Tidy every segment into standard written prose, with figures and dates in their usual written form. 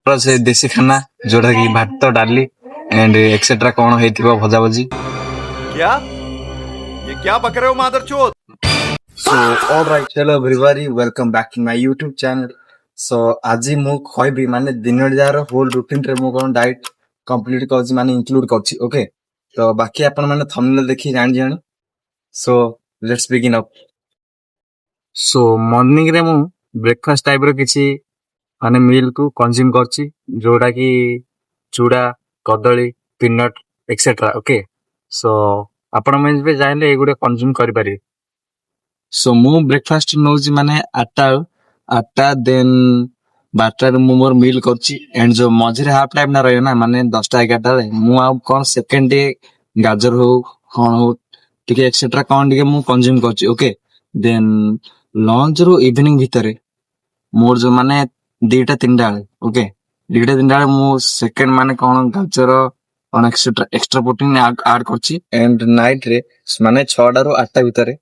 से देसी खाना जोटा कि भात डाली एंड एक्सेट्रा कौन होइथिबो भजा भजी क्या ये क्या बक रहे हो मादरचोद। So alright hello everybody welcome back to my YouTube channel. So आज मु कहबी माने दिन जार होल रूटीन रे मु कोन डाइट कंप्लीट करछि माने इंक्लूड करछि ओके। तो बाकी अपन माने थंबनेल देखि जान जानी। So let's begin up. So morning रे मु ब्रेकफास्ट टाइप रो किछि माने मील को कंज्यूम करछि जोटा कि चूड़ा कदली पीनट एक्सेट्रा ओके। सो आपण में भी जाइले एगुडे कंज्यूम करि पारि। सो मु ब्रेकफास्ट नौछि माने आटा देन 12 रे मु मोर मील करछि एंड जो मझरे हाफ टाइम ना रहयो ना माने 10टा 11टा रे मु आ कोन सेकंड डे गाजर हो कोन हो टिके एक्सेट्रा कोन टिके मु कंज्यूम करछि ओके। देन लंच रो इवनिंग भितरे मोर जो माने 2टा 3टा ओके 2टा 3टा मु सेकंड माने कोन गाजर कोन एक्स्ट्रा प्रोटीन ऐड करछि एंड नाइट रे माने 6टा रो 8टा भितरे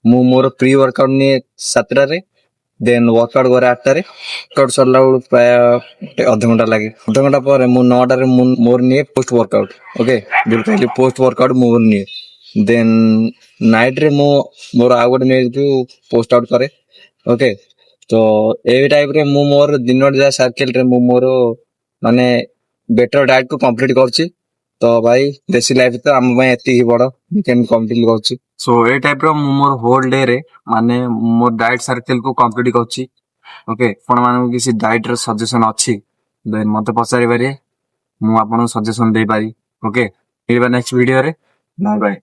मु मोर प्री वर्कआउट ने 7टा रे देन वर्कआउट करे 8टा रे वर्कआउट सरला प्राय आधा घंटा लागे आधा घंटा पर मु 9टा रे मोर ने पोस्ट वर्कआउट ओके जो कहली पोस्ट वर्कआउट मोर ने देन नाइट रे मु मोर आ गोटे ने जो पोस्ट आउट करे ओके। तो ए टाइप रे मु मोर दिन जा सर्कल रे मु मोर माने बेटर डाइट को कंप्लीट करछि। तो भाई देसी लाइफ तो हम में एति ही बड़ कैन कंप्लीट करछि। सो ए टाइप रो मु मोर होल डे रे माने मोर डाइट सर्कल को कंप्लीट करछि ओके। पण माने किसी डाइट रो सजेशन अछि देन मते पचारि पारे मु आपन सजेशन दे पारी ओके। मिलबा नेक्स्ट वीडियो रे बाय बाय।